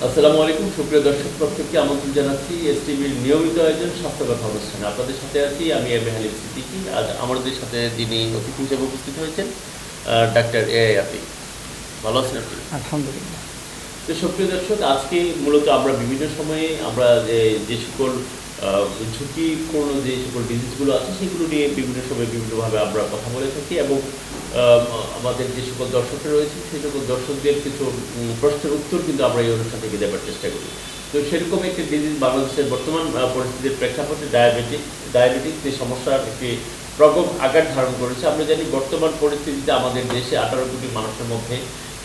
আসসালামু আলাইকুম সুপ্রিয় দর্শক প্রত্যেককে আমন্ত্রণ জানাচ্ছি এসটিভির নিয়মিত আয়োজন স্বাস্থ্য কথা অনুষ্ঠানে। আপনাদের সাথে আছি আমি এম এ হালিম সিদ্দিকী। আজ আমাদের সাথে যিনি অতিথি হিসেবে উপস্থিত হয়েছেন ডাক্তার এ আতিক। ভালো আছেন আপনি? আলহামদুলিল্লাহ। তো সুপ্রিয় দর্শক, আজকে মূলত আমরা বিভিন্ন সময়ে আমরা যে সকল ঝুঁকিপূর্ণ যে সকল ডিজিজগুলো আছে সেগুলো নিয়ে বিভিন্ন সময় বিভিন্নভাবে আমরা কথা বলে থাকি এবং আমাদের যে সকল দর্শকরা রয়েছে সেই সকল দর্শকদের কিছু প্রশ্নের উত্তর কিন্তু আমরা এই অনুষ্ঠান থেকে দেওয়ার চেষ্টা করি। তো সেরকম একটি ডিজিজ বাংলাদেশের বর্তমান পরিস্থিতির প্রেক্ষাপটে ডায়াবেটিস যে সমস্যার একটি প্রকোপ আকার ধারণ করেছে। আমরা জানি বর্তমান পরিস্থিতিতে আমাদের দেশে 18 কোটি মানুষের মধ্যে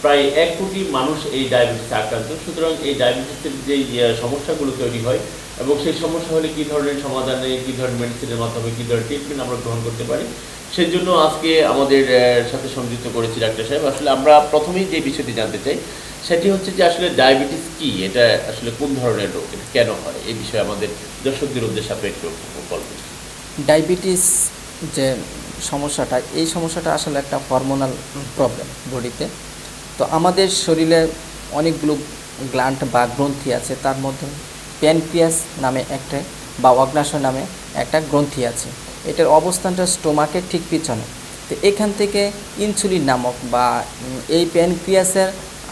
প্রায় 1 কোটি মানুষ এই ডায়াবেটিসে আক্রান্ত। সুতরাং এই ডায়াবেটিসের যেই সমস্যাগুলো তৈরি হয় এবং সেই সমস্যা হলে কী ধরনের সমাধানে, কী ধরনের মেডিসিনের মাধ্যমে, কী ধরনের ট্রিটমেন্ট আমরা গ্রহণ করতে পারি, সেই জন্য আজকে আমাদের সাথে সংযুক্ত করেছি ডাক্তার সাহেব। আসলে আমরা প্রথমেই যে বিষয়টি জানতে চাই সেটি হচ্ছে যে আসলে ডায়াবেটিস কি, এটা আসলে কোন ধরনের রোগ, এটা কেন হয়, এই বিষয়ে আমাদের দর্শকদের উদ্দেশ্যে আপনি একটু বলবেন। ডায়াবেটিস যে সমস্যাটা, এই সমস্যাটা আসলে একটা হরমোনাল প্রবলেম বডিতে। তো আমাদের শরীরে অনেকগুলো গ্ল্যান্ড বা গ্রন্থি আছে, তার মধ্যে প্যানক্রিয়াস নামে একটা বা অগ্নাশয় নামে একটা গ্রন্থি আছে। এটার অবস্থানটা স্টোমাকের ঠিক পিছনে। তো এখান থেকে ইনসুলিন নামক বা এই প্যানক্রিয়াসের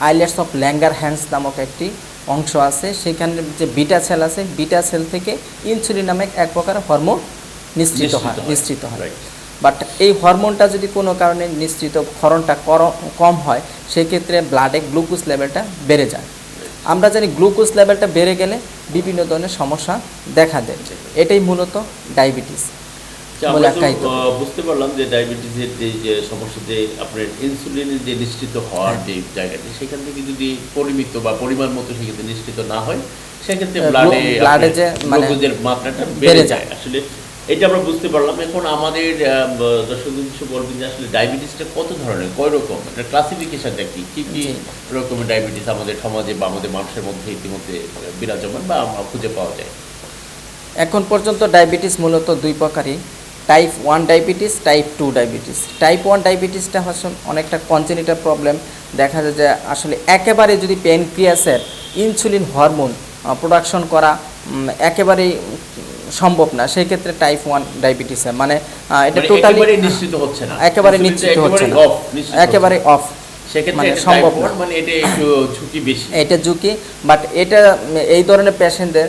আইলেটস অফ ল্যাঙ্গারহ্যান্স নামক একটি অংশ আছে, সেখানে যে বিটা সেল আছে, বিটা সেল থেকে ইনসুলিন নামে এক প্রকার হরমোন নিঃসৃত হয়। বাট এই হরমোনটা যদি কোনো কারণে ক্ষরণটা কম হয়, সেক্ষেত্রে ব্লাডে গ্লুকোজ লেভেলটা বেড়ে যায়। আমরা জানি গ্লুকোজ লেভেলটা বেড়ে গেলে বিভিন্ন ধরনের সমস্যা দেখা দেয়। এটাই মূলত ডায়াবেটিস। বুঝতে পারলাম যে ডায়াবেটিসের যে সমস্যা, যে আপনার ইনসুলিনের যে নিশ্চিত হওয়ার যে জায়গাটি, সেখান থেকে যদি পরিমিত বা পরিমাণ মতো সেক্ষেত্রে নিশ্চিত না হয়, সেক্ষেত্রে ব্লাডে যে গ্লুকোজের মাত্রাটা বেড়ে যায়। আসলে এটা আমরা বুঝতে পারলাম। এখন আমাদের দর্শকদের কিছু বলবেন যে আসলে ডায়াবেটিসটা কত ধরনের, কয় রকম, এটা ক্লাসিফিকেশনটা কি, কী কী রকমের ডায়াবেটিস আমাদের সমাজে বা আমাদের মানুষের মধ্যে ইতিমধ্যে বিরাজমান বা আমরা খুঁজে পাওয়া যায়? এখন পর্যন্ত ডায়াবেটিস মূলত দুই প্রকারই, type 1 diabetes, type 2 diabetes. Type 1 ডায়াবেটিসটা হচ্ছে অনেকটা কনজেনিটাল প্রবলেম। দেখা যায় যে আসলে একেবারে যদি প্যানক্রিয়াসের ইনসুলিন হরমোন প্রোডাকশন করা একেবারেই সম্ভব না, সেই ক্ষেত্রে টাইপ 1 ডায়াবেটিস মানে এটা টোটালি নিশ্চিত হচ্ছে না, একেবারে নিশ্চিত হচ্ছে না, একেবারে অফ, মানে সম্ভব না, মানে এটা একটু ঝুঁকি বেশি, এটা ঝুঁকি। বাট এটা এই ধরনের পেশেন্টদের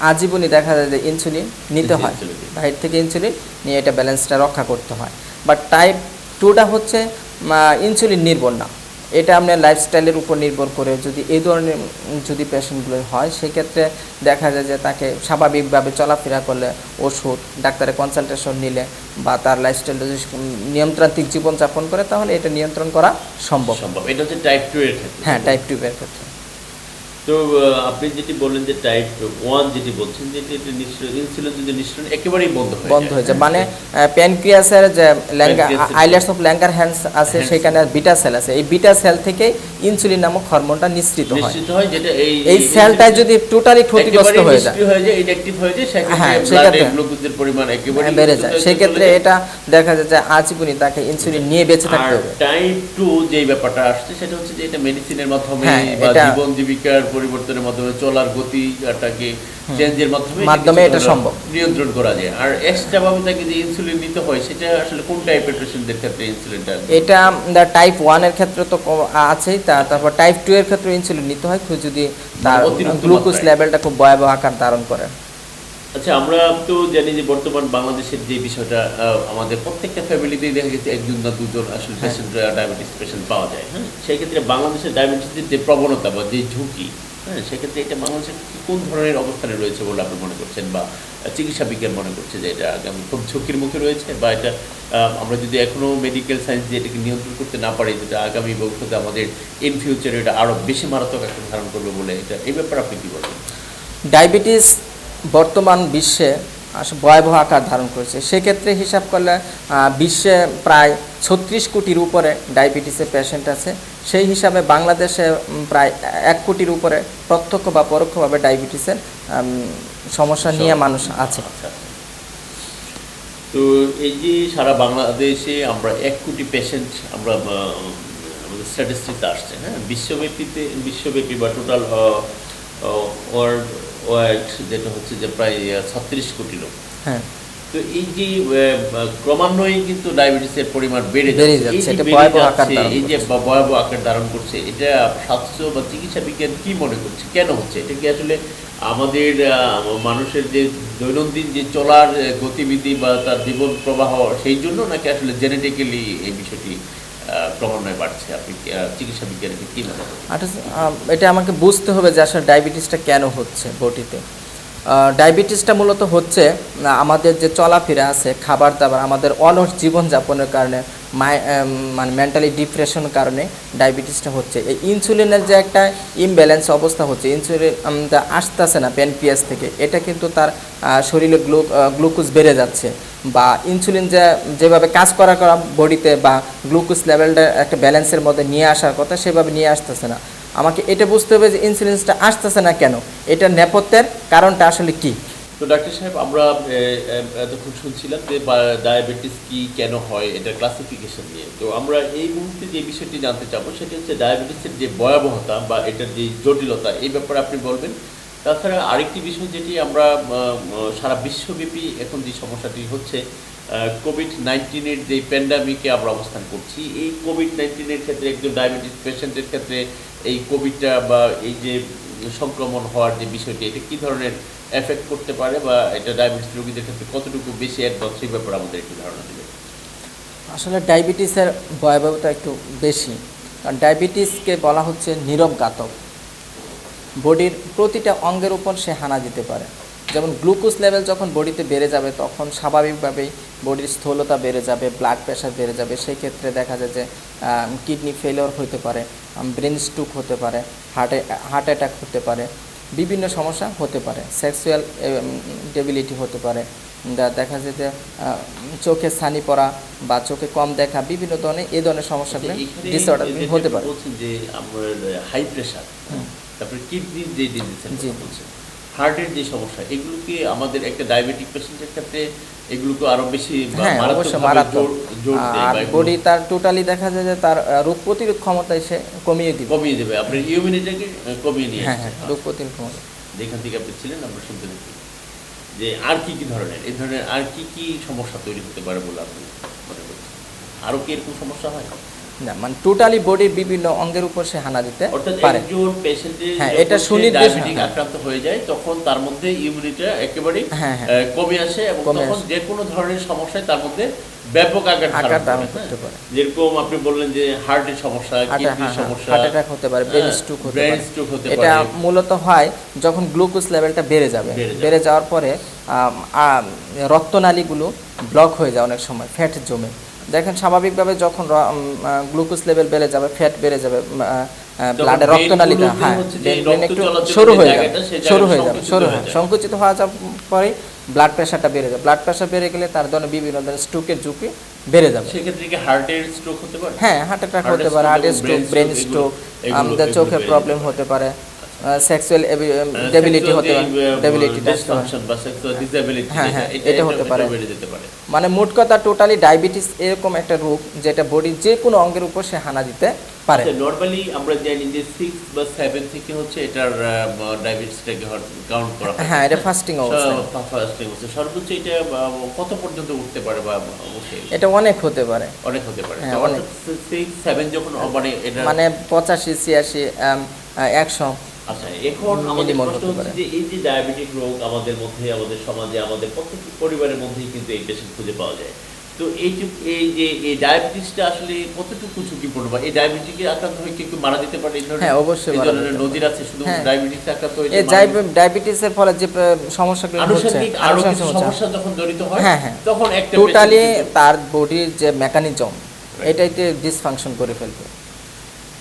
আজীবনই দেখা যায় যে ইনসুলিন নিতে হয়, বাইরে থেকে ইনসুলিন নিয়ে এটা ব্যালেন্সটা রক্ষা করতে হয়। বাট টাইপ 2টা হচ্ছে ইনসুলিন নির্ভর না, এটা আপনার লাইফস্টাইলের উপর নির্ভর করে যদি এই ধরনের যদি পেশেন্টগুলো হয়, সেক্ষেত্রে দেখা যায় যে তাকে স্বাভাবিকভাবে চলাফেরা করলে, ওষুধ, ডাক্তারের কনসালটেশন নিলে বা তার লাইফস্টাইলটা যদি নিয়মতান্ত্রিক জীবনযাপন করে, তাহলে এটা নিয়ন্ত্রণ করা সম্ভব। এটা হচ্ছে টাইপ 2 এর ক্ষেত্রে। হ্যাঁ, টাইপ 2 এর ক্ষেত্রে। তো আপনি যেটি বললেন যে টাইপ 1 যেটি বলছেন যে ইনসুলিন যদি নিঃসরণ একেবারেই বন্ধ হয়ে যায়, মানে প্যানক্রিয়াসের যে আইলেটস অফ ল্যাঙ্গারহ্যান্স আছে, সেখানে বিটা সেল আছে, এই বিটা সেল থেকে ইনসুলিন নামক হরমোনটা নিঃসৃত হয়, যেটা এই সেলটা যদি টোটালি ক্ষতিগ্রস্ত হয়ে যায়, ইনঅ্যাক্টিভ হয়ে যায়, সেক্ষেত্রে ব্লাডে গ্লুকোজের পরিমাণ একেবারে বেড়ে যায়। সেক্ষেত্রে এটা দেখা যায় যে আজীবনই তাকে ইনসুলিন নিয়ে বেঁচে থাকতে হবে। টাইপ 2 যেই ব্যাপারটা আসছে সেটা হচ্ছে যে এটা মেডিসিনের মাধ্যমে বা জীবন জীবিকার পরিবর্তনের মাধ্যমে, চলার গতিটাকে চেঞ্জের মাধ্যমে এটা সম্ভব, নিয়ন্ত্রণ করা যায়। আর এক্সট্রা ভাবে তাকে যে ইনসুলিন নিতে হয়, সেটা আসলে কোন টাইপের পেশেন্টদের ক্ষেত্রে ইনসুলিনটা? এটা টাইপ 1 এর ক্ষেত্রে তো আছেই, তারপর টাইপ 2 এর ক্ষেত্রে ইনসুলিন নিতে হয় যদি তার গ্লুকোজ লেভেলটা খুব ভয়াবহ আকার ধারণ করে। আচ্ছা, আমরা তো জানি যে বর্তমান বাংলাদেশের যে বিষয়টা, আমাদের প্রত্যেকটা ফ্যামিলিতেই দেখা গেছে একজন না দুজন আসলে ডায়াবেটিস পেশেন্ট পাওয়া যায়। হ্যাঁ, সেই ক্ষেত্রে বাংলাদেশের ডায়াবেটিসের যে প্রবণতা বা যে ঝুঁকি, হ্যাঁ, সেক্ষেত্রে এটা বাংলাদেশের কোন ধরনের অবস্থানে রয়েছে বলে আপনি মনে করছেন, বা চিকিৎসা বিজ্ঞান মনে করছে যে এটা খুব ঝুঁকির মুখে রয়েছে, বা এটা আমরা যদি এখনও মেডিকেল সায়েন্স দিয়ে এটাকে নিয়ন্ত্রণ করতে না পারি, যেটা আগামী ভবিষ্যতে আমাদের ইন ফিউচারে এটা আরও বেশি মারাত্মক একটা ধারণ করবে বলে, এটা এই ব্যাপারে আপনি কী বলবেন? ডায়াবেটিস বর্তমান বিশ্বে ভয়াবহ আকার ধারণ করেছে। সেক্ষেত্রে হিসাব করলে বিশ্বে প্রায় 36 কোটির উপরে ডায়াবেটিসের পেশেন্ট আছে। সেই হিসাবে বাংলাদেশে প্রায় 1 কোটির উপরে প্রত্যক্ষ বা পরোক্ষভাবে ডায়াবেটিসের সমস্যা নিয়ে মানুষ আছে। তো এই যে সারা বাংলাদেশে আমরা 1 কোটি পেশেন্ট আমরা আমাদের স্ট্যাটিস্টিক্স আসছে, হ্যাঁ, বিশ্বব্যাপী বা টোটাল ওয়ার্ল্ড ওয়াইড যেটা হচ্ছে যে প্রায় 36 কোটি লোক। হ্যাঁ, তো এই যে ক্রমান্বয়ে কিন্তু ডায়াবেটিসের পরিমাণ বেড়ে বেড়ে যাচ্ছে, এই যাচ্ছে, যে এটা বেড়ে ভয়াবহ আকার যাচ্ছে, ধারণ এই যে করছে। ভয়াবহ আকার ধারণ করছে, এটা স্বাস্থ্য বা চিকিৎসা বিজ্ঞান কি মনে করছে, কেন হচ্ছে? এটা কি আসলে আমাদের মানুষের যে দৈনন্দিন যে চলার গতিবিধি বা তার জীবন প্রবাহ সেই জন্য, নাকি আসলে জেনেটিক্যালি এই বিষয়টি ক্রমান্বয়ে বাড়ছে? আপনি চিকিৎসা বিজ্ঞানে কি মনে করেন? এটা আমাকে বুঝতে হবে যে আসলে ডায়াবেটিসটা কেন হচ্ছে বডিতে। ডায়াবেটিসটা মূলত হচ্ছে আমাদের যে চলাফেরা আছে, খাবার দাবার, আমাদের অলস জীবনযাপনের কারণে, মানে মেন্টালি ডিপ্রেশনের কারণে ডায়াবেটিসটা হচ্ছে। এই ইনসুলিনের যে একটা ইমব্যালেন্স অবস্থা হচ্ছে, ইনসুলিন আসতেছে না প্যানক্রিয়াস থেকে, এটা কিন্তু তার শরীরে গ্লুকোজ বেড়ে যাচ্ছে, বা ইনসুলিন যেভাবে কাজ করা বডিতে, বা গ্লুকোজ লেভেলটা একটা ব্যালেন্সের মধ্যে নিয়ে আসার কথা, সেভাবে নিয়ে আসতেছে না। আমাকে এটা বুঝতে হবে যে ইনসুলিনসটা আসতেছে না কেন, এটার নেপথ্যের কারণটা আসলে কি। তো ডাক্তার সাহেব, আমরা এতক্ষণ শুনছিলাম যে ডায়াবেটিস কি, কেন হয়, এটা ক্লাসিফিকেশন নিয়ে। তো আমরা এই মুহূর্তে যে বিষয়টি জানতে চাবো সেটি হচ্ছে ডায়াবেটিসের যে ভয়াবহতা বা এটার যে জটিলতা, এই ব্যাপারে আপনি বলবেন। তাছাড়া আরেকটি বিষয় যেটি আমরা সারা বিশ্বব্যাপী এখন যে সমস্যাটি হচ্ছে, কোভিড-19 যে প্যান্ডামিকে আমরা অবস্থান করছি, এই কোভিড-19 ক্ষেত্রে একজন ডায়াবেটিস পেশেন্টের ক্ষেত্রে এই কোভিডটা বা এই যে সংক্রমণ হওয়ার যে বিষয়টি, এটা কী ধরনের এফেক্ট করতে পারে, বা এটা ডায়াবেটিস রোগীদের ক্ষেত্রে কতটুকু বেশি অ্যাডভান্স, সেই ব্যাপারে আমাদের একটু ধারণা দেবেন। আসলে ডায়াবেটিসের ভয়াবহতা একটু বেশি, কারণ ডায়াবেটিসকে বলা হচ্ছে নীরব ঘাতক। বডির প্রতিটা অঙ্গের উপর সে হানা দিতে পারে। যেমন গ্লুকোজ লেভেল যখন বডিতে বেড়ে যাবে, তখন স্বাভাবিকভাবেই বডির স্থূলতা বেড়ে যাবে, ব্লাড প্রেশার বেড়ে যাবে। সেই ক্ষেত্রে দেখা যায় যে কিডনি ফেলিওর হতে পারে, ব্রেন স্ট্রোক হতে পারে, হার্ট অ্যাটাক হতে পারে, বিভিন্ন সমস্যা হতে পারে, সেক্সুয়াল ডেবিলিটি হতে পারে, দেখা যায় যে চোখে ছানি পড়া বা চোখে কম দেখা, বিভিন্ন ধরনের এই ধরনের সমস্যাগুলো ডিসঅর্ডার হতে পারে। বলছেন যে আমার হাই প্রেশার, তারপরে কিডনির যে ডিজিজ, জি, হার্টের যে সমস্যা, এগুলো কি আমাদের একটা ডায়াবেটিক পেশেন্টের ক্ষেত্রে এগুলোকে আরো বেশি হ্যাঁ, অবশ্যই মারাত্মক। আর বডি তার টোটালি দেখা যায় যে তার রোগ প্রতিরোধ ক্ষমতা এসে কমিয়ে দেবে, আপনার ইমিউনিটিকে কমিয়ে নিয়ে হ্যাঁ, আসছে। রোগ প্রতিরোধ ক্ষমতা। যেখান থেকে আপনি ছিলেন আমরা শুনতে দেখি যে আর কি কি ধরনের, এই ধরনের আর কি কি সমস্যা তৈরি হতে পারে বলে আপনি মনে করছেন? আরও কি এরকম সমস্যা হয়? না, মানে টোটালি বডির বিভিন্ন অঙ্গের উপর সে হানা দিতে পারে। একজন পেশেন্টের হ্যাঁ, এটা সুনির্দিষ্ট ডায়াবেটিক আক্রান্ত হয়ে যায়, তখন তার মধ্যে ইমিউনিটিটা একেবারে কমে আসে, এবং তখন যে কোনো ধরনের সমস্যায় তার মধ্যে ব্যাপক আকার ধারণ করতে পারে। যেরকম আপনি বললেন যে হার্টের সমস্যা, কিডনির সমস্যা, হার্ট অ্যাটাক হতে পারে, ব্রেন স্ট্রোক হতে পারে। এটা মূলত হয় যখন গ্লুকোজ লেভেলটা বেড়ে যাওয়ার পরে রক্তনালীগুলো ব্লক হয়ে যায়, অনেক সময় ফ্যাট জমে। দেখেন স্বাভাবিকভাবে যখন গ্লুকোজ লেভেল বেড়ে যাবে, ফ্যাট বেড়ে যাবে, ব্লাডের রক্তনালীটা একটু সরু হয়ে যাবে, সংকুচিত হওয়া যাওয়ার পরে ব্লাড প্রেশারটা বেড়ে যাবে। ব্লাড প্রেশার বেড়ে গেলে তার জন্য বিভিন্ন ধরনের স্ট্রোকের ঝুঁকি বেড়ে যাবে। সেক্ষেত্রে কি হার্টের স্ট্রোক হতে পারে? হ্যাঁ, হার্ট অ্যাটাক হতে পারে, হার্টের স্ট্রোক, ব্রেন স্ট্রোক, আমাদের চোখের প্রবলেম হতে পারে, সেক্সুয়াল ডেবিলিটি হতে পারে, হ্যাঁ, এটা হতে পারে। মানে মোট কথা টোটালি ডায়াবেটিস এরকম একটা রোগ যেটা বডির যে কোনো অঙ্গের উপর সে হানা দিতে পারে। নরমালি আমরা জানি যে 6 বা 7 থেকে হচ্ছে এটার ডায়াবেটিসটাকে কাউন্ট করা হয়। হ্যাঁ, এটা ফাস্টিং অবস্থা। সর্বোচ্চ এটা কত পর্যন্ত উঠতে পারে? বা অবশ্যই এটা অনেক হতে পারে। হ্যাঁ, অনেক। 6, 7 যখন মানে 85, 86, 100। আচ্ছা, এখন আমাদের প্রশ্ন হচ্ছে যে এই যে ডায়াবেটিক রোগ আমাদের মধ্যে, আমাদের সমাজে, আমাদের প্রত্যেকটি পরিবারের মধ্যেই কিন্তু এই পেশেন্ট খুঁজে পাওয়া যায়। তো এই যে এই ডায়াবেটিসটা আসলে কতটুকু ঝুঁকিপূর্ণ, বা এই ডায়াবেটিকে আক্রান্ত হয়ে কেউ মারা যেতে পারে? হ্যাঁ, অবশ্যই এই ধরনের নজির আছে? শুধু ডায়াবেটিসে আক্রান্ত হয়ে ডায়াবেটিসের ফলে যে সমস্যাগুলো হচ্ছে, আনুষঙ্গিক সমস্যা যখন জড়িত হয়, তখন একটা টোটালি তার বডির যে মেকানিজম এটাইতে ডিসফাংশন করে ফেলবে।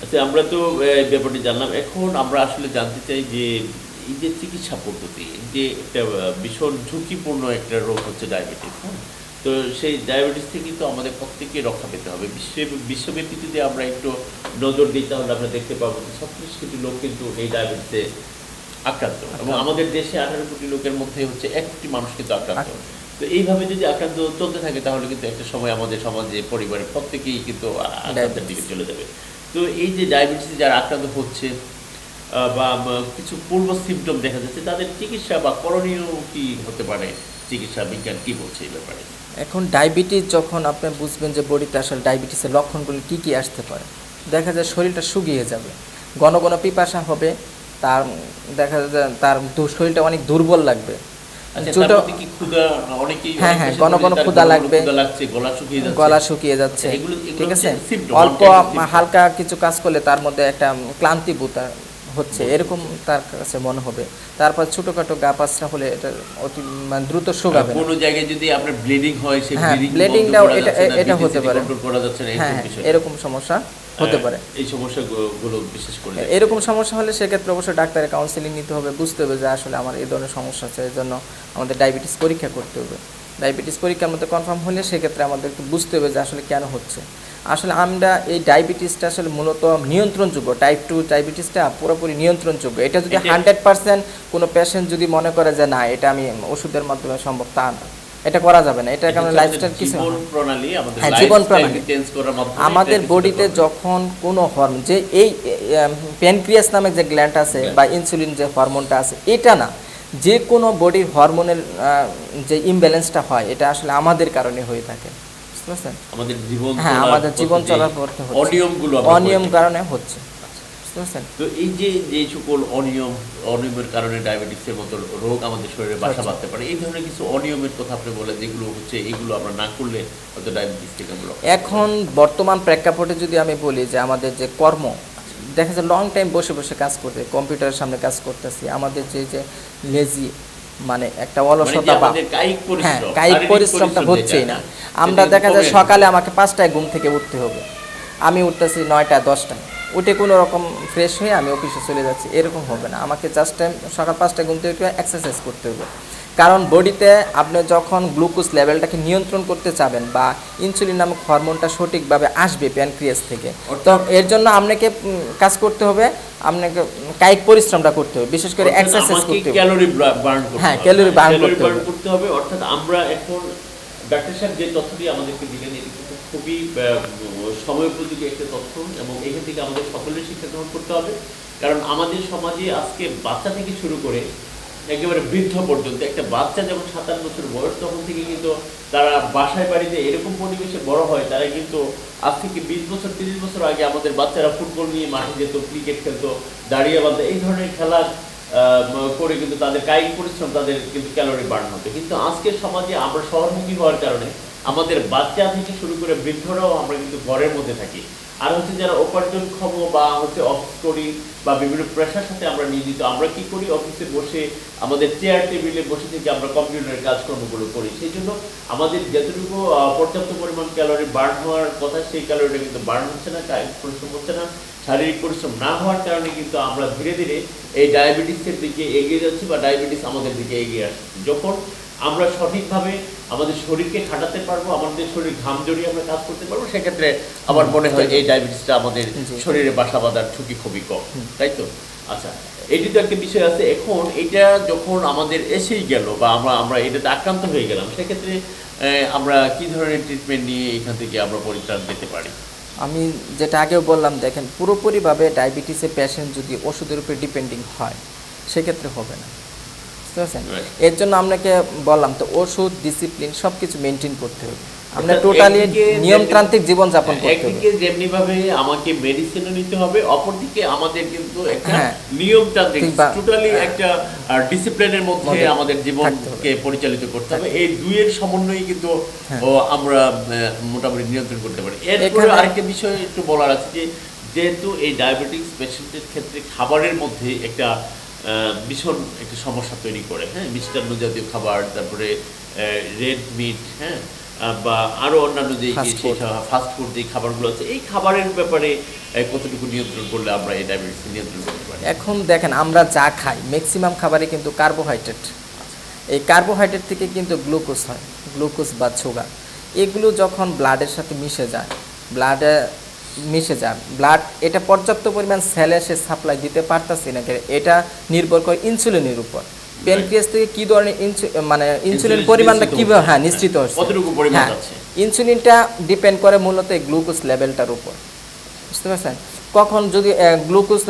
আচ্ছা, আমরা তো ব্যাপারটি জানলাম। এখন আমরা আসলে জানতে চাই যে এই যে চিকিৎসা পদ্ধতি, যে একটা ভীষণ ঝুঁকিপূর্ণ একটা রোগ হচ্ছে ডায়াবেটিস, তো সেই ডায়াবেটিস থেকে তো আমাদের প্রত্যেককে রক্ষা পেতে হবে। বিশ্বব্যাপী যদি আমরা একটু নজর দিই, তাহলে আমরা দেখতে পাবো যে 36 কোটি লোক কিন্তু এই ডায়াবেটিসে আক্রান্ত, এবং আমাদের দেশে 18 কোটি লোকের মধ্যে হচ্ছে 1 কোটি মানুষ কিন্তু আক্রান্ত। তো এইভাবে যদি আক্রান্ত চলতে থাকে, তাহলে কিন্তু একটা সময় আমাদের সমাজে, পরিবারের প্রত্যেকেই কিন্তু আক্রান্তের দিকে চলে যাবে। তো তো এই যে ডায়াবেটিসে যারা আক্রান্ত হচ্ছে বা কিছু পূর্ব সিমটম দেখা যাচ্ছে, তাদের চিকিৎসা বা করণীয় কি হতে পারে, চিকিৎসা বিজ্ঞান কি বলছে এই ব্যাপারে? এখন ডায়াবেটিস যখন আপনি বুঝবেন যে বডিতে আসলে ডায়াবেটিসের লক্ষণগুলো কী কী আসতে পারে, দেখা যায় শরীরটা শুকিয়ে যাবে, ঘন ঘন পিপাসা হবে, তার দেখা যায় তার শরীরটা অনেক দুর্বল লাগবে, আচ্ছা, ছোট তার মধ্যে কি ক্ষুধা অনেকেই হ্যাঁ হ্যাঁ ঘন ঘন তার ক্ষুধা ঘন ঘন লাগবে, ক্ষুধা লাগছে, গলা শুকিয়ে যাচ্ছে। গলা শুকিয়ে যাচ্ছে, এগুলো ঠিক আছে, হচ্ছে symptom, অল্প one kind of symptom। হালকা কিছু কাজ করলে তার মধ্যে একটা ক্লান্তিবোধ হচ্ছে, এরকম তার কাছে মনে হবে। তারপর ছোটোখাটো গা পাসরা হলে এটা অতি মানে দ্রুত শুকাবে না। কোনো জায়গায় যদি আপনার ব্লিডিং হয়, সেই হ্যাঁ, ব্লিডিং ব্লিডিংটাও এটা হতে পারে, কন্ট্রোল করা যাচ্ছে না, হ্যাঁ এরকম বিষয়। এরকম সমস্যা হতে পারে। এই সমস্যাগুলো বিশেষ করে এরকম সমস্যা হলে সেক্ষেত্রে অবশ্যই ডাক্তারের কাউন্সিলিং নিতে হবে, বুঝতে হবে যে আসলে আমার এই ধরনের সমস্যা আছে, এর জন্য আমাদের ডায়াবেটিস পরীক্ষা করতে হবে। ডায়াবেটিস পরীক্ষার মধ্যে কনফার্ম হলে সেক্ষেত্রে আমাদেরকে বুঝতে হবে যে আসলে কেন হচ্ছে। আসলে আমরা এই ডায়াবেটিসটা আসলে মূলত নিয়ন্ত্রণযোগ্য, টাইপ 2 ডায়াবেটিসটা পুরোপুরি নিয়ন্ত্রণযোগ্য। এটা যদি 100% কোনো পেশেন্ট যদি মনে করে যে না এটা আমি ওষুধের মাধ্যমে সম্ভব, তা না, এটা করা যাবে না। এটার কারণে লাইফস্টাইল কিছু জীবন প্রণালী, আমাদের হ্যাঁ জীবন প্রণালী চেঞ্জ করার মাধ্যমে আমাদের বডিতে যখন কোনো হরমোন, যে এই প্যানক্রিয়াস নামে যে গ্ল্যান্ড আছে বা ইনসুলিন যে হরমোনটা আছে, এটা না, যে কোনো বডির হরমোনের যে ইমব্যালেন্সটা হয় এটা আসলে আমাদের কারণে হয়ে থাকে, বুঝতে পারছেন? আমাদের জীবন, হ্যাঁ আমাদের জীবন চলার পথে অনিয়মগুলো অনিয়ম কারণে হচ্ছে, বুঝতে পারছেন? তো এই যে সকল অনিয়মের কারণে ডায়াবেটিসের মতো রোগ আমাদের শরীরে বাসা বাঁধতে পারে, এই ধরনের কিছু অনিয়মের কথা আপনি বলেন, যেগুলো হচ্ছে এইগুলো আমরা না করলে হয়তো ডায়াবেটিস থেকে আমরা এখন বর্তমান প্রেক্ষাপটে যদি আমি বলি যে আমাদের যে কর্ম, দেখা যায় লং টাইম বসে বসে কাজ করতে, কম্পিউটারের সামনে কাজ করতেছি, আমাদের যে লেজি মানে একটা অলসতা বা হ্যাঁ কায়িক পরিশ্রমটা হচ্ছেই না। আমরা দেখা যায় সকালে আমাকে 5টায় ঘুম থেকে উঠতে হবে, আমি উঠতেছি 9টা 10টায়, উঠে কোনো রকম ফ্রেশ হয়ে আমি অফিসে চলে যাচ্ছি, এরকম হবে না। আমাকে জাস্ট টাইম সকাল 5টায় ঘুম থেকে উঠে এক্সারসাইজ করতে হবে, কারণ বডিতে আপনি যখন গ্লুকোজ লেভেলটাকে নিয়ন্ত্রণ করতে চাবেন বা ইনসুলিন নামক হরমোনটা সঠিকভাবে আসবে প্যানক্রিয়াস থেকে, তো এর জন্য আপনাকে কাজ করতে হবে, আপনাকে কায়িক পরিশ্রমটা করতে হবে, বিশেষ করে এক্সারসাইজ করতে হবে, ক্যালোরি বার্ন করতে হবে। হ্যাঁ ক্যালোরি বার্ন করতে হবে। অর্থাৎ আমরা এখন ডাক্তার সাহেব যে তথ্যটি আমাদেরকে দিলেন, এটি কিন্তু খুবই সময়োপযোগী একটা তথ্য, এবং এখান থেকে আমাদের সকলের শিক্ষা গ্রহণ করতে হবে। কারণ আমাদের সমাজে আজকে বাচ্চা থেকে শুরু করে একেবারে বৃদ্ধ পর্যন্ত, একটা বাচ্চা যখন 7-8 বছর বয়স, তখন থেকে কিন্তু তারা বাসায় বাড়িতে এরকম পরিবেশে বড় হয়, তারা কিন্তু আজ থেকে 20 বছর 30 বছর আগে আমাদের বাচ্চারা ফুটবল নিয়ে মাঠে যেত, ক্রিকেট খেলতো, দাঁড়িয়ে বাঁধা, এই ধরনের খেলা করে কিন্তু তাদের কায়িক পরিশ্রম, তাদের কিন্তু ক্যালোরি বার্ন হতো। কিন্তু আজকের সমাজে আমরা শহরমুখী হওয়ার কারণে আমাদের বাচ্চা থেকে শুরু করে বৃদ্ধরাও আমরা কিন্তু ঘরের মধ্যে থাকি। আর হচ্ছে যারা উপার্জনক্ষম বা হচ্ছে অফিস করি বা বিভিন্ন প্রেশার সাথে আমরা নিয়োজিত, আমরা কি করি, অফিসে বসে আমাদের চেয়ার টেবিলে বসে থেকে আমরা কম্পিউটারের কাজকর্মগুলো করি। সেই জন্য আমাদের যতটুকু পর্যাপ্ত পরিমাণ ক্যালোরি বার্ন হওয়ার কথা, সেই ক্যালোরিটা কিন্তু বার্ন হচ্ছে না, কায়িক পরিশ্রম হচ্ছে না। শারীরিক পরিশ্রম না হওয়ার কারণে কিন্তু আমরা ধীরে ধীরে এই ডায়াবেটিসের দিকে এগিয়ে যাচ্ছি বা ডায়াবেটিস আমাদের দিকে এগিয়ে আসছে। যখন আমরা সঠিকভাবে আমাদের শরীরকে খাটাতে পারবো, আমাদের শরীর ঘাম জড়িয়ে আমরা কাজ করতে পারবো, সেক্ষেত্রে আমার মনে হয় এই ডায়াবেটিসটা আমাদের শরীরে বাসা বাঁধার ঝুঁকি খুবই কম, তাই তো? আচ্ছা, এটি তো একটা বিষয় আছে। এখন এটা যখন আমাদের এসেই গেল বা আমরা এটাতে আক্রান্ত হয়ে গেলাম, সেক্ষেত্রে আমরা কি ধরনের ট্রিটমেন্ট নিয়ে এখান থেকে আমরা পরিত্রাণ পেতে পারি? আমি যেটা আগেও বললাম, দেখেন পুরোপুরিভাবে ডায়াবেটিসের পেশেন্ট যদি ওষুধের উপরে ডিপেন্ডিং হয় সেক্ষেত্রে হবে না, বুঝতে পারছেন? এর জন্য আপনাকে বললাম তো, ওষুধ, ডিসিপ্লিন সব কিছু মেনটেন করতে হবে, আমরা টোটালি নিয়মতান্ত্রিক জীবনযাপন করতে হবে। একদিকে যেমনিভাবে আমাকে মেডিসিনও নিতে হবে, অপরদিকে আমাদের কিন্তু একটা নিয়মতান্ত্রিক টোটালি একটা ডিসিপ্লিনের মধ্যে আমাদের জীবনকে পরিচালিত করতে হবে। এই দুইয়ের সমন্বয়ে কিন্তু আমরা মোটামুটি নিয়ন্ত্রণ করতে পারি। এরপরে আরেকটা বিষয় একটু বলার আছে, যে যেহেতু এই ডায়াবেটিস পেশেন্টের ক্ষেত্রে খাবারের মধ্যে একটা ভীষণ একটা সমস্যা তৈরি করে, হ্যাঁ, মিষ্টান্ন জাতীয় খাবার, তারপরে রেড মিট, হ্যাঁ, বা আরও অন্যান্য যে ফাস্টফুড যে খাবারগুলো আছে, এই খাবারের ব্যাপারে কতটুকু নিয়ন্ত্রণ করলে আমরা এই ডায়াবেটিস নিয়ন্ত্রণ করতে পারি? এখন দেখেন আমরা যা খাই ম্যাক্সিমাম খাবারে কিন্তু কার্বোহাইড্রেট, এই কার্বোহাইড্রেট থেকে কিন্তু গ্লুকোজ হয়, গ্লুকোজ বা সুগার, এগুলো যখন ব্লাডের সাথে মিশে যায়, ব্লাড এটা পর্যাপ্ত পরিমাণ সেলে সে সাপ্লাই দিতে পারতেছে না, এটা নির্ভর করে ইনসুলিনের উপর। প্যানক্রিয়াস থেকে কী ধরনের মানে ইনসুলিন পরিমাণটা কীভাবে নিশ্চিত হচ্ছে, ইনসুলিনটা ডিপেন্ড করে মূলত গ্লুকোজ লেভেলটার উপর, বুঝতে পারছেন? কখন যদি গ্লুকোজ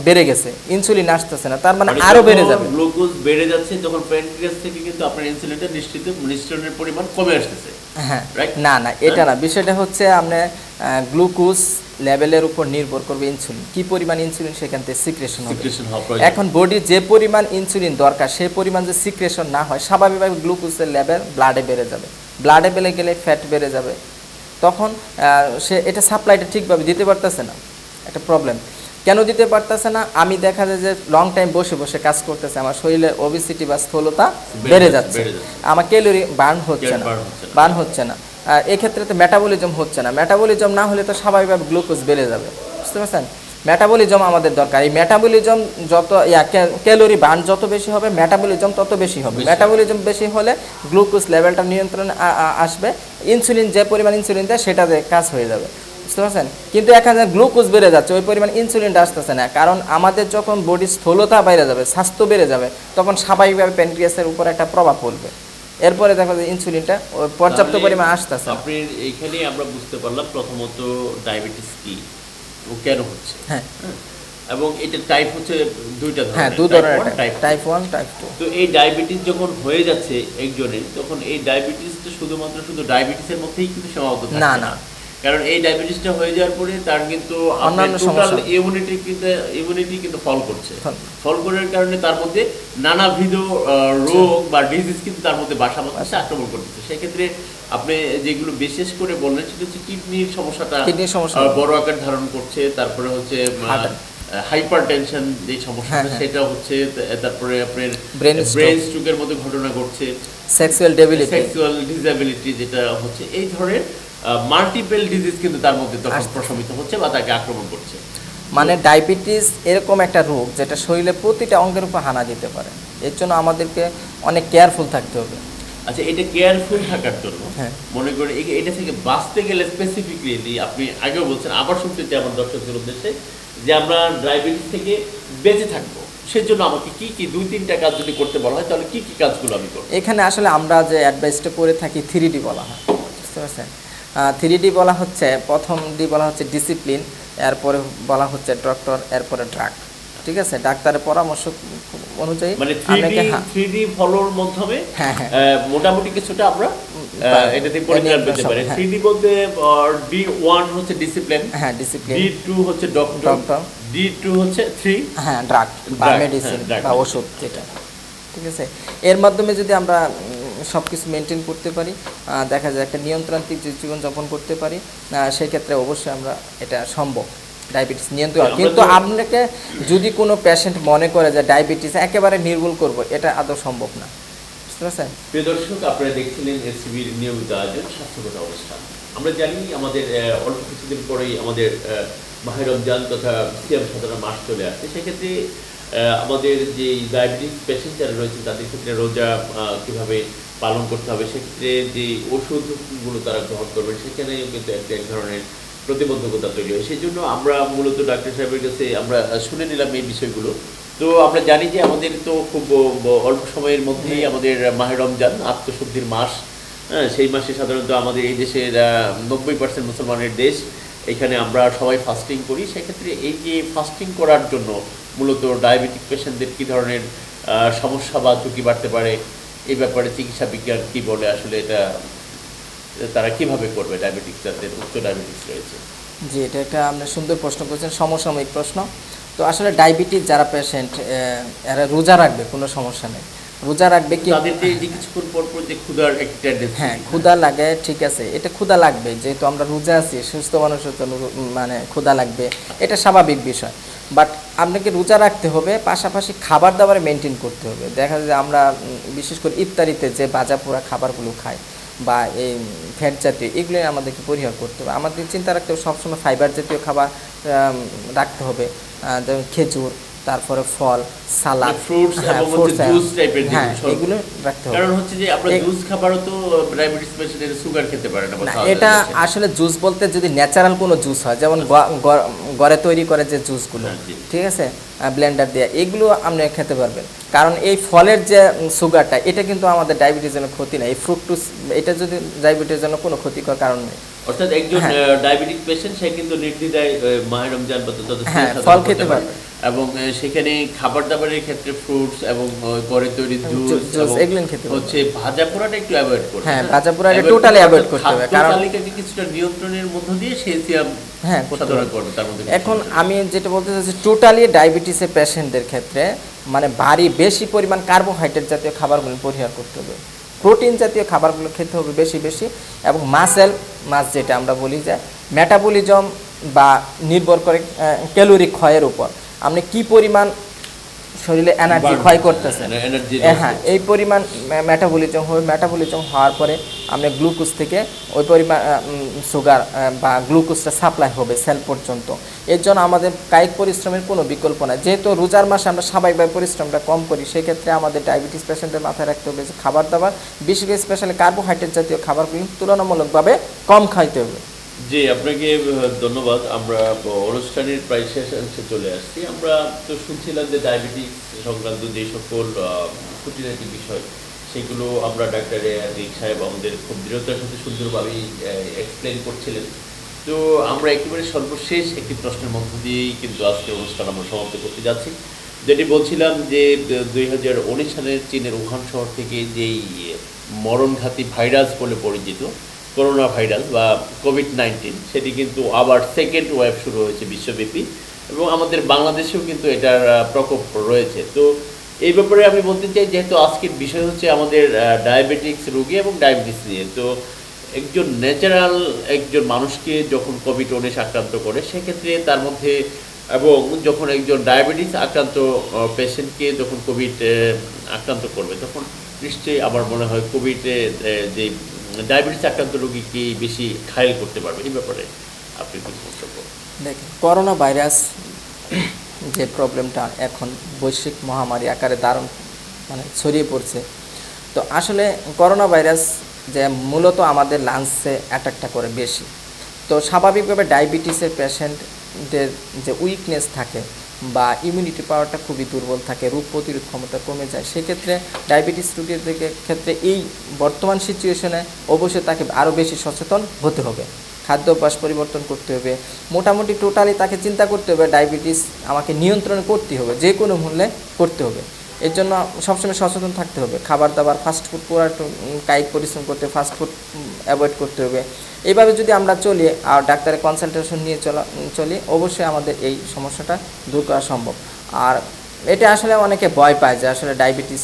বেড়ে গেছে, ইনসুলিন আসতেছে না, তার মানে আরো বেড়ে যাবে। গ্লুকোজ বেড়ে যাচ্ছে তখন প্যানক্রিয়াস থেকে কিন্তু আপনার ইনসুলিনটা নিঃসরণের পরিমাণ কমে আসতেছে। হ্যাঁ, রাইট? না না, এটা না, বিষয়টা হচ্ছে আপনার গ্লুকোজ লেভেলের উপর নির্ভর করবে ইনসুলিন, কি পরিমাণ ইনসুলিন সেখান থেকে সিক্রেশন হবে। এখন বডির যে পরিমাণ ইনসুলিন দরকার সেই পরিমাণ যে সিক্রেশন না হয়, স্বাভাবিকভাবে গ্লুকোজের লেভেল ব্লাডে বেড়ে যাবে, ব্লাডে বেড়ে গেলে ফ্যাট বেড়ে যাবে, তখন সে এটা সাপ্লাইটা ঠিকভাবে দিতে পারতেছে না, একটা প্রবলেম। কেন দিতে পারতেছে না? আমি দেখা যায় যে লং টাইম বসে বসে কাজ করতেছে, আমার শরীরের ওবেসিটি বা স্থূলতা বেড়ে যাচ্ছে, আমার ক্যালোরি বার্ন হচ্ছে না। এক্ষেত্রে তো মেটাবলিজম হচ্ছে না, মেটাবলিজম না হলে তো স্বাভাবিকভাবে গ্লুকোজ বেড়ে যাবে, বুঝতে পারছেন? মেটাবলিজম আমাদের দরকার। এই মেটাবলিজম যত ক্যালোরি বার্ন যত বেশি হবে, মেটাবলিজম তত বেশি হবে। মেটাবলিজম বেশি হলে গ্লুকোজ লেভেলটা নিয়ন্ত্রণে আসবে, ইনসুলিন যে পরিমাণ ইনসুলিন দেয় সেটাতে কাজ হয়ে যাবে, বুঝতে পারছেন? কিন্তু এখানে গ্লুকোজ বেড়ে যাচ্ছে, ওই পরিমাণ ইনসুলিনটা আসতেছে না, কারণ আমাদের যখন বডির স্থূলতা বেড়ে যাবে, স্বাস্থ্য বেড়ে যাবে, তখন স্বাভাবিকভাবে প্যানক্রিয়াসের উপর একটা প্রভাব পড়বে, এরপরে দেখো যে ইনসুলিনটা পর্যাপ্ত পরিমাণ আসতেছে। আপনি এইখানে আমরা বুঝতে পারলাম প্রথমত ডায়াবেটিস কি ও কেন হচ্ছে। হ্যাঁ, এবং এটা টাইপ হচ্ছে দুইটা ধরনের। হ্যাঁ, 2 ধরনের, টাইপ 1 টাইপ 2। তো এই ডায়াবেটিস যখন হয়ে যাচ্ছে একজনের, তখন এই ডায়াবেটিসটা শুধু ডায়াবেটিসের মধ্যেই কিন্তু সীমাবদ্ধ থাকে না। কারণ এই ডায়াবেটিসটা হয়ে যাওয়ার পরে তার কিন্তু অন্যান্য টোটাল ইমিউনিটি কিন্তু ফল করছে। ফল করার কারণে তার মধ্যে নানাবিধ রোগ বা ডিজিজ কিন্তু তার মধ্যে বাসা বাঁধতেছে, আক্রমণ করতেছে। সেক্ষেত্রে আপনি যেগুলো বিশেষ করে বললেন সেটা হচ্ছে কিডনির সমস্যাটা বড় আকার ধারণ করছে, তারপরে হচ্ছে হাইপার টেনশন যে সমস্যাটা সেটা হচ্ছে, তারপরে আপনার ব্রেন স্ট্রোকের মতো ঘটনা ঘটছে, সেক্সুয়াল ডিসএবিলিটি যেটা হচ্ছে, এই ধরনের মাল্টিপল ডিজিজ কিন্তু তার মধ্যে তখন প্রশমিত হচ্ছে বা তাকে আক্রমণ করছে। মানে ডায়াবেটিস এরকম একটা রোগ যেটা শরীরে প্রতিটা অঙ্গের উপর হানা দিতে পারে, এর জন্য আমাদেরকে অনেক কেয়ারফুল থাকতে হবে। আচ্ছা, এটা কেয়ারফুল থাকার জন্য মনে করেন এটা থেকে বাঁচতে গেলে স্পেসিফিকলি আপনি আগেও বলছেন, আবার শুনতে চাই আমার দর্শকদের উদ্দেশ্যে, যে আমরা ডায়াবেটিস থেকে বেঁচে থাকবো, সেজন্য আমাকে কি 2-3টা কাজ যদি করতে বলা হয় তাহলে কি কাজগুলো আমি করব? এখানে আসলে আমরা যে অ্যাডভাইসটা করে থাকি 3D বলা হয়, বুঝতে পারছেন? 3D বলা হচ্ছে, প্রথম ডি বলা হচ্ছে ডিসিপ্লিন, এরপরে বলা হচ্ছে ডক্টর, এরপরে ড্রাগ, ঠিক আছে? ডাক্তারের পরামর্শ অনুযায়ী মানে 3D ফলোর মাধ্যমে মোটামুটি কিছুটা আমরা এটাতে পরিত্রাণ পেতে পারি। 3D বলতে D1 হচ্ছে ডিসিপ্লিন, হ্যাঁ ডিসিপ্লিন, D2 হচ্ছে ডক্টর, D2 হচ্ছে 3 হ্যাঁ ড্রাগ বা মেডিসিন বা ওষুধ যেটা, ঠিক আছে? এর মাধ্যমে যদি আমরা সব কিছু মেনটেন করতে পারি, দেখা যায় একটা নিয়ন্ত্রণাত্মক জীবনযাপন করতে পারি, সেই ক্ষেত্রে অবশ্যই আমরা এটা সম্ভব ডায়াবেটিস নিয়ন্ত্রণ। কিন্তু আপনাকে যদি কোনো পেশেন্ট মনে করে যে ডায়াবেটিস একেবারে নির্মূল করব, এটা আদৌ সম্ভব না, বুঝতে পারছেন? প্রিয় দর্শক, আপনারা দেখছিলেন এসসিবির নিয়মিত আয়োজন স্বাস্থ্যগত অনুষ্ঠান। আমরা জানি আমাদের অল্প কিছুদিন পরেই আমাদের মাহে রমজান তথা সিয়াম সাধনা মাস চলে আসছে। সেক্ষেত্রে আমাদের যে ডায়াবেটিস পেশেন্ট যারা রয়েছে তাদের ক্ষেত্রে রোজা কীভাবে পালন করতে হবে, সেক্ষেত্রে যে ওষুধগুলো তারা গ্রহণ করবেন সেখানেও কিন্তু এক ধরনের প্রতিবন্ধকতা তৈরি হয়। সেই জন্য আমরা মূলত ডাক্তার সাহেবের কাছে আমরা শুনে নিলাম এই বিষয়গুলো। তো আমরা জানি যে আমাদের তো খুব অল্প সময়ের মধ্যেই আমাদের মাহে রমজান, আত্মশুদ্ধির মাস। সেই মাসে সাধারণত আমাদের এই দেশের 90% মুসলমানের দেশ, এখানে আমরা সবাই ফাস্টিং করি। সেক্ষেত্রে এই যে ফাস্টিং করার জন্য মূলত ডায়াবেটিক পেশেন্টদের কী ধরনের সমস্যা বা ঝুঁকি বাড়তে পারে, এই ব্যাপারে চিকিৎসা বিজ্ঞান কী বলে, আসলে এটা তারা কিভাবে করবে ডায়াবেটিস, যাদের উচ্চ ডায়াবেটিস রয়েছে? জি, এটা একটা আপনি সুন্দর প্রশ্ন করেছেন, সমসাময়িক প্রশ্ন। তো আসলে ডায়াবেটিস যারা পেশেন্ট, এরা রোজা রাখবে, কোনো সমস্যা নেই, রোজা রাখবে। কি কিছুক্ষণ পর পর যে ক্ষুধার একটা, হ্যাঁ ক্ষুধা লাগে, ঠিক আছে, এটা ক্ষুধা লাগবে, যেহেতু আমরা রোজা আছি, সুস্থ মানুষের জন্য মানে ক্ষুধা লাগবে, এটা স্বাভাবিক বিষয়। বাট আপনাকে রোজা রাখতে হবে, পাশাপাশি খাবার দাবার মেনটেন করতে হবে। দেখা যায় আমরা বিশেষ করে ইফতারিতে যে ভাজা পোড়া খাবারগুলো খাই বা এই ফ্যাট জাতীয়, এগুলোই আমাদেরকে পরিহার করতে হবে। আমাদের চিন্তা রাখতে হবে সবসময় ফাইবার জাতীয় খাবার রাখতে হবে, যেমন খেজুর, তারপরে ফল, সালাদ, ফ্রুটস এবং জুস টাইপের জিনিস, এগুলো রাখতে হবে। কারণ হচ্ছে যে আমরা জুস খাবারও তো ডায়াবেটিস পেশেন্টরা সুগার খেতে পারে না। এটা আসলে জুস বলতে যদি ন্যাচারাল কোনো জুস হয়, যেমন ঘরে তৈরি করে যে জুসগুলো, ঠিক আছে, ব্লেন্ডার দিয়ে, এগুলো আপনি খেতে পারবেন। কারণ এই ফলের যে সুগারটা, এটা কিন্তু আমাদের ডায়াবেটিসের জন্য ক্ষতি নেই। এই ফ্রুকটোজ, এটা যদি ডায়াবেটিসের জন্য কোনো ক্ষতিকর কারণ নেই। অর্থাৎ একজন হ্যাঁ। ডায়াবেটিক পেশেন্ট সে কিন্তু নির্দ্বিধায় মাহে রমজান বা তত হ্যাঁ, সাধনা ফল করতে খেতে পারে। পারবে। এবং সেখানে খাবার দাবারের ক্ষেত্রে ফ্রুটস এবং ঘরে তৈরি জুস জুস এবং এগুলো খেতে পারবে। হচ্ছে ভাজা পোড়াটা একটু অ্যাভয়েড করবে। হ্যাঁ, ভাজা পোড়াটা Avoid totally করতে avoid অর্থাৎ করতে হবে, খাদ্য কারণ- তালিকাকে কিছুটা নিয়ন্ত্রণের মধ্য দিয়ে সে সিয়াম হ্যাঁ, করতে সাধনা হবে। করবে তার মধ্যে এখন আমি যেটা বলতে চাচ্ছি, টোটালি ডায়াবেটিসের পেশেন্টদের ক্ষেত্রে মানে ভারী বেশি পরিমাণ কার্বোহাইড্রেট জাতীয় খাবারগুলো পরিহার করতে হবে, প্রোটিন জাতীয় খাবারগুলো খেতে হবে বেশি বেশি, এবং মাছ যেটা আমরা বলি যে মেটাবলিজম বা নির্ভর করে ক্যালোরি ক্ষয়ের উপর, আপনি কি পরিমাণ শরীরে এনার্জি ক্ষয় করতেছে। এনার্জি হ্যাঁ, এই পরিমাণ মেটাবলিজম হওয়ার পরে আমরা গ্লুকোজ থেকে ওই পরিমাণ সুগার বা গ্লুকোজটা সাপ্লাই হবে সেল পর্যন্ত। এর জন্য আমাদের কায়িক পরিশ্রমের কোনো বিকল্প নাই। যেহেতু রোজার মাসে আমরা স্বাভাবিকভাবে পরিশ্রমটা কম করি, সেক্ষেত্রে আমাদের ডায়াবেটিস পেশেন্টের মাথায় রাখতে হবে যে খাবার দাবার বিশেষ করে স্পেশালি কার্বোহাইড্রেট জাতীয় খাবারগুলো তুলনামূলকভাবে কম খাইতে হবে। জি, আপনাকে ধন্যবাদ। আমরা অনুষ্ঠানের প্রায় শেষ অংশে চলে আসছি। আমরা তো শুনছিলাম যে ডায়াবেটিস সংক্রান্ত যে সকল খুঁটিনাটি বিষয় সেগুলো আমরা ডাক্তার রিক সাহেব আমাদের খুব দৃঢ়তার সাথে সুন্দরভাবেই এক্সপ্লেন করছিলেন। তো আমরা একেবারে সর্বশেষ একটি প্রশ্নের মধ্য দিয়েই কিন্তু আজকে অনুষ্ঠান আমরা সমাপ্ত করতে যাচ্ছি, যেটি বলছিলাম যে 2019 সালের চীনের উহান শহর থেকে যেই মরণঘাতী ভাইরাস বলে পরিচিত করোনা ভাইরাস বা কোভিড-19, সেটি কিন্তু আবার সেকেন্ড ওয়েভ শুরু হয়েছে বিশ্বব্যাপী এবং আমাদের বাংলাদেশেও কিন্তু এটার প্রকোপ রয়েছে। তো এই ব্যাপারে আমি বলতে চাই, যেহেতু আজকের বিষয় হচ্ছে আমাদের ডায়াবেটিক্স রোগী এবং ডায়াবেটিস নিয়ে, তো একজন ন্যাচারাল একজন মানুষকে যখন কোভিড-19 আক্রান্ত করে সেক্ষেত্রে তার মধ্যে, এবং যখন একজন ডায়াবেটিস আক্রান্ত পেশেন্টকে যখন কোভিড আক্রান্ত করবে তখন নিশ্চয়ই আমার মনে হয় কোভিডে যে ডায়াবেটিস আক্রান্ত রোগীকে বেশি ঘায়েল করতে পারবে। এই ব্যাপারে আপনি কি মন্তব্য? দেখেন, করোনা ভাইরাস যে প্রবলেমটা এখন বৈশ্বিক মহামারী আকারে দারুণ মানে ছড়িয়ে পড়ছে, তো আসলে করোনা ভাইরাস যে মূলত আমাদের লাংসে অ্যাটাকটা করে বেশি। তো স্বাভাবিকভাবে ডায়াবেটিসের পেশেন্টদের যে উইকনেস থাকে বা ইমিউনিটি পাওয়ারটা খুবই দুর্বল থাকে, রোগ প্রতিরোধ ক্ষমতা কমে যায়, সেক্ষেত্রে ডায়াবেটিস রোগীর ক্ষেত্রে এই বর্তমান সিচুয়েশনে অবশ্যই তাকে আরও বেশি সচেতন হতে হবে, খাদ্যাভ্যাস পরিবর্তন করতে হবে, মোটামুটি টোটালি তাকে চিন্তা করতে হবে ডায়াবেটিস আমাকে নিয়ন্ত্রণ করতে হবে, যে কোনো মূল্যে করতে হবে। এর জন্য সবসময় সচেতন থাকতে হবে। খাবার দাবার ফাস্টফুড পুরো একটু কায়িক পরিশ্রম করতে, ফাস্টফুড অ্যাভয়েড করতে হবে। এইভাবে যদি আমরা চলি আর ডাক্তারের কনসালটেশন নিয়ে চলি, অবশ্যই আমাদের এই সমস্যাটা দূর করা সম্ভব। আর এটা আসলে অনেকে ভয় পায় যে আসলে ডায়াবেটিস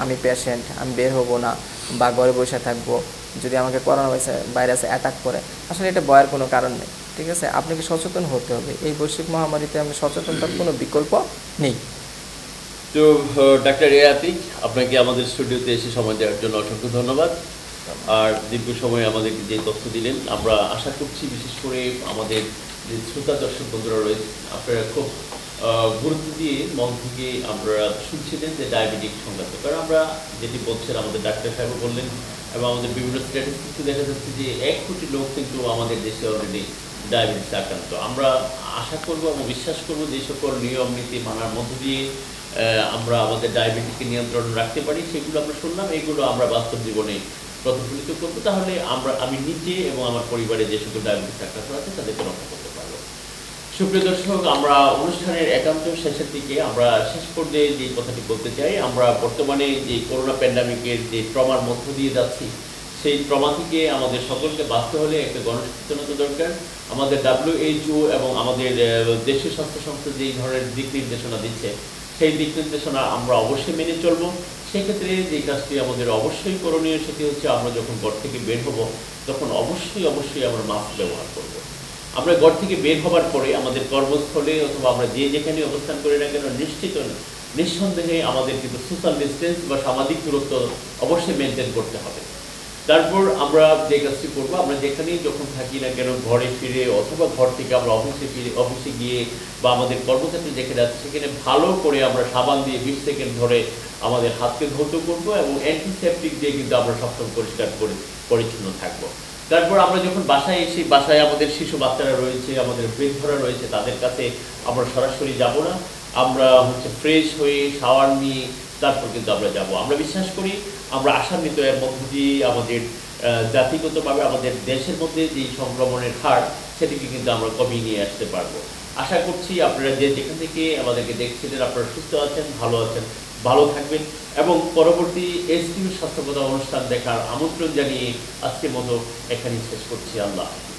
আমি পেশেন্ট, আমি বের হব না বা ঘরে বসে থাকবো যদি আমাকে করোনা ভাইরাসে অ্যাটাক করে। আসলে এটা ভয়ের কোনো কারণ নেই, ঠিক আছে? আপনাকে সচেতন হতে হবে। এই বৈশ্বিক মহামারীতে আমি সচেতনতার কোনো বিকল্প নেই। তো ডাক্তার আতিক, আপনাকে আমাদের স্টুডিওতে এসে সময় দেওয়ার জন্য অসংখ্য ধন্যবাদ। আর দীর্ঘ সময় আমাদেরকে যে তথ্য দিলেন, আমরা আশা করছি বিশেষ করে আমাদের যে শ্রোতা দর্শক বন্ধুরা রয়েছে আপনারা খুব গুরুত্ব দিয়ে মন থেকে আমরা শুনছিলেন যে ডায়াবেটিক সংক্রান্ত। কারণ আমরা যেটি বলছেন, আমাদের ডাক্তার সাহেব বললেন এবং আমাদের বিভিন্ন স্ট্যাটিস্টিক্সে দেখা যাচ্ছে যে 1 কোটি লোক কিন্তু আমাদের দেশে অলরেডি ডায়াবেটিস আক্রান্ত। আমরা আশা করব এবং বিশ্বাস করব যে সকল নিয়ম নীতি মানার মধ্য দিয়ে আমরা আমাদের ডায়াবেটিসকে নিয়ন্ত্রণ রাখতে পারি, সেগুলো আমরা শুনলাম, এগুলো আমরা বাস্তব জীবনে প্রতিফলিত করবো। তাহলে আমি নিজে এবং আমার পরিবারে যে সকল ডায়াবেটিস আক্রান্ত আছে তাদেরকে রক্ষা করতে পারবো। সুপ্রিয় দর্শক, আমরা অনুষ্ঠানের একান্ত শেষের দিকে আমরা শেষ পর্যায়ে যে কথাটি বলতে চাই, আমরা বর্তমানে যে করোনা প্যান্ডামিকের যে ট্রমার মধ্য দিয়ে যাচ্ছি, সেই ট্রমা থেকে আমাদের সকলকে বাঁচতে হলে একটা গণসচেতনতা দরকার। আমাদের WHO এবং আমাদের দেশীয় স্বাস্থ্য সংস্থা যেই ধরনের দিক নির্দেশনা দিচ্ছে, সেই দিক নির্দেশনা আমরা অবশ্যই মেনে চলবো। সেক্ষেত্রে যে কাজটি আমাদের অবশ্যই করণীয়, সেটি হচ্ছে আমরা যখন ঘর থেকে বের হব তখন অবশ্যই আমরা মাস্ক ব্যবহার করব। আমরা ঘর থেকে বের হবার পরে আমাদের কর্মস্থলে অথবা আমরা যেখানে অবস্থান করি না কেন, নিঃসন্দেহে আমাদের কিন্তু সোশ্যাল ডিস্টেন্স বা সামাজিক দূরত্ব অবশ্যই মেনটেন করতে হবে। তারপর আমরা যে কাজটি করবো, আমরা যেখানেই যখন থাকি না কেন, ঘরে ফিরে অথবা ঘর থেকে আমরা অফিসে গিয়ে বা আমাদের কর্মক্ষেত্রে যেখানে আছে সেখানে ভালো করে আমরা সাবান দিয়ে 20 সেকেন্ড ধরে আমাদের হাতকে ধৌত করবো এবং অ্যান্টিসেপটিক দিয়ে কিন্তু আমরা সবসময় পরিচ্ছন্ন থাকবো। তারপর আমরা যখন বাসায় এসে, বাসায় আমাদের শিশু বাচ্চারা রয়েছে, আমাদের বৃদ্ধরা রয়েছে, তাদের কাছে আমরা সরাসরি যাব না, আমরা ফ্রেশ হয়ে শাওয়ার নিয়ে তারপর কিন্তু আমরা যাব। আমরা বিশ্বাস করি আমরা আশান্বিত এর মধ্য দিয়ে আমাদের জাতিগতভাবে আমাদের দেশের মধ্যে যে সংক্রমণের হার সেটিকে কিন্তু আমরা কমিয়ে নিয়ে আসতে পারবো। আশা করছি আপনারা যে যেখান থেকে আমাদেরকে দেখছিলেন আপনারা সুস্থ আছেন, ভালো থাকবেন এবং পরবর্তী এসটিউ স্বাস্থ্যকতা অনুষ্ঠান দেখার আমন্ত্রণ জানিয়ে আজকের মতো এখানেই শেষ করছি। আল্লাহ হাফেজ।